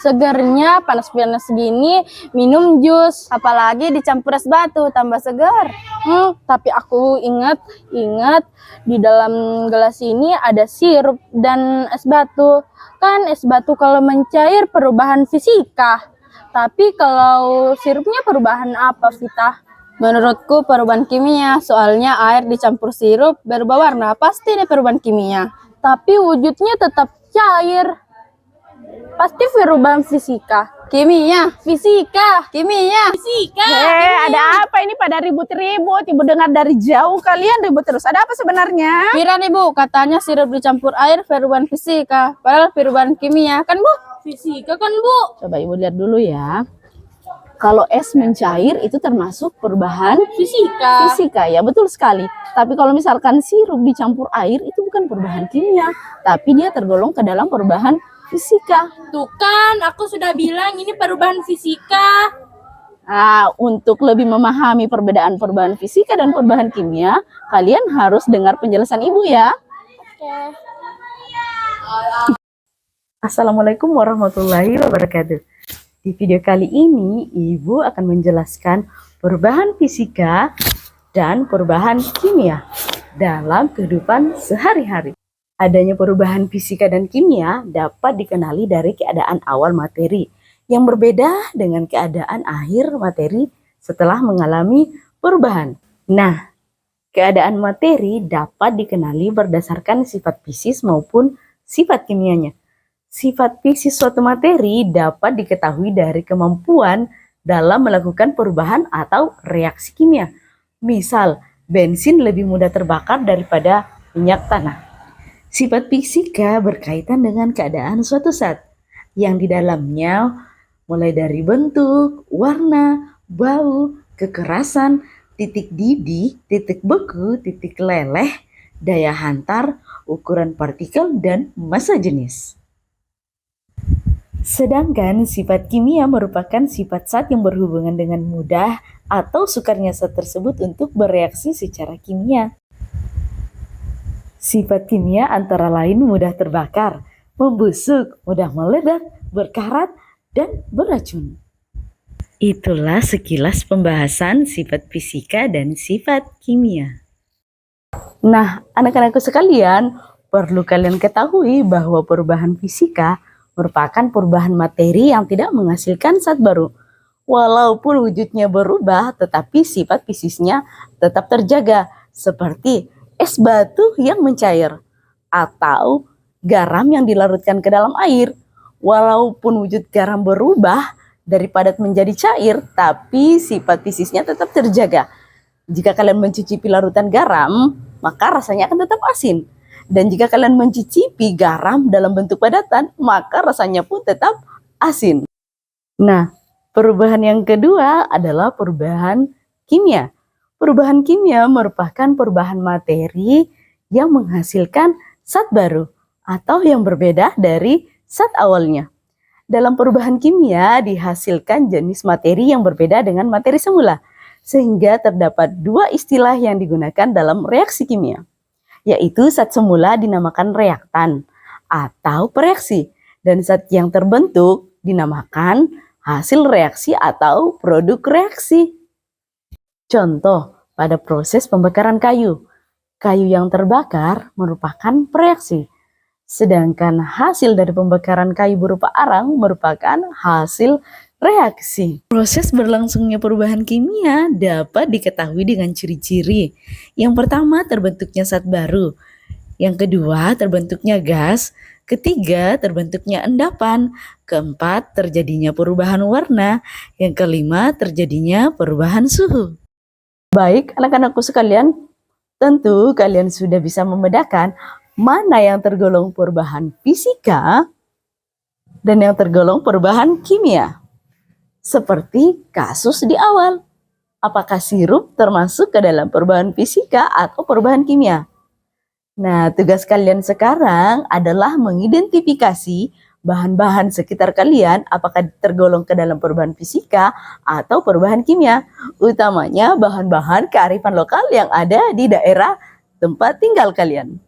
Segernya panas-panas gini minum jus, apalagi dicampur es batu tambah segar. Tapi aku ingat di dalam gelas ini ada sirup dan es batu. Kan es batu kalau mencair perubahan fisika. Tapi kalau sirupnya perubahan apa, Vita? Menurutku perubahan kimia, soalnya air dicampur sirup berubah warna, pasti ada perubahan kimia. Tapi wujudnya tetap cair. Pasti perubahan fisika. Kimia. Fisika. Kimia. Fisika. Ada apa ini pada ribut-ribut? Ibu dengar dari jauh, kalian ribut terus. Ada apa sebenarnya? Kira nih Bu, katanya sirup dicampur air perubahan fisika. Padahal perubahan kimia. Kan Bu? Fisika kan Bu? Coba Ibu lihat dulu ya. Kalau es mencair itu termasuk perubahan fisika ya, betul sekali. Tapi kalau misalkan sirup dicampur air itu bukan perubahan kimia, tapi dia tergolong ke dalam perubahan fisika. Tuh kan, aku sudah bilang ini perubahan fisika. Nah, untuk lebih memahami perbedaan perubahan fisika dan perubahan kimia, kalian harus dengar penjelasan Ibu ya. Oke. Assalamualaikum warahmatullahi wabarakatuh. Di video kali ini, Ibu akan menjelaskan perubahan fisika dan perubahan kimia dalam kehidupan sehari-hari. Adanya perubahan fisika dan kimia dapat dikenali dari keadaan awal materi yang berbeda dengan keadaan akhir materi setelah mengalami perubahan. Nah, keadaan materi dapat dikenali berdasarkan sifat fisik maupun sifat kimianya. Sifat fisik suatu materi dapat diketahui dari kemampuan dalam melakukan perubahan atau reaksi kimia. Misal, bensin lebih mudah terbakar daripada minyak tanah. Sifat fisika berkaitan dengan keadaan suatu zat yang di dalamnya mulai dari bentuk, warna, bau, kekerasan, titik didih, titik beku, titik leleh, daya hantar, ukuran partikel, dan massa jenis. Sedangkan sifat kimia merupakan sifat zat yang berhubungan dengan mudah atau sukarnya zat tersebut untuk bereaksi secara kimia. Sifat kimia antara lain mudah terbakar, membusuk, mudah meledak, berkarat, dan beracun. Itulah sekilas pembahasan sifat fisika dan sifat kimia. Nah, anak-anakku sekalian, perlu kalian ketahui bahwa perubahan fisika merupakan perubahan materi yang tidak menghasilkan zat baru. Walaupun wujudnya berubah, tetapi sifat fisiknya tetap terjaga, seperti es batu yang mencair atau garam yang dilarutkan ke dalam air. Walaupun wujud garam berubah dari padat menjadi cair, tapi sifat fisiknya tetap terjaga. Jika kalian mencicipi larutan garam, maka rasanya akan tetap asin. Dan jika kalian mencicipi garam dalam bentuk padatan, maka rasanya pun tetap asin. Nah, perubahan yang kedua adalah perubahan kimia. Perubahan kimia merupakan perubahan materi yang menghasilkan zat baru atau yang berbeda dari zat awalnya. Dalam perubahan kimia dihasilkan jenis materi yang berbeda dengan materi semula, sehingga terdapat dua istilah yang digunakan dalam reaksi kimia, yaitu zat semula dinamakan reaktan atau pereaksi, dan zat yang terbentuk dinamakan hasil reaksi atau produk reaksi. Contoh, pada proses pembakaran kayu, kayu yang terbakar merupakan pereaksi, sedangkan hasil dari pembakaran kayu berupa arang merupakan hasil reaksi. Proses berlangsungnya perubahan kimia dapat diketahui dengan ciri-ciri. Yang pertama, terbentuknya zat baru. Yang kedua, terbentuknya gas. Ketiga, terbentuknya endapan. Keempat, terjadinya perubahan warna. Yang kelima, terjadinya perubahan suhu. Baik, anak-anakku sekalian, tentu kalian sudah bisa membedakan mana yang tergolong perubahan fisika dan yang tergolong perubahan kimia. Seperti kasus di awal, apakah sirup termasuk ke dalam perubahan fisika atau perubahan kimia? Nah, tugas kalian sekarang adalah mengidentifikasi bahan-bahan sekitar kalian apakah tergolong ke dalam perubahan fisika atau perubahan kimia, utamanya bahan-bahan kearifan lokal yang ada di daerah tempat tinggal kalian.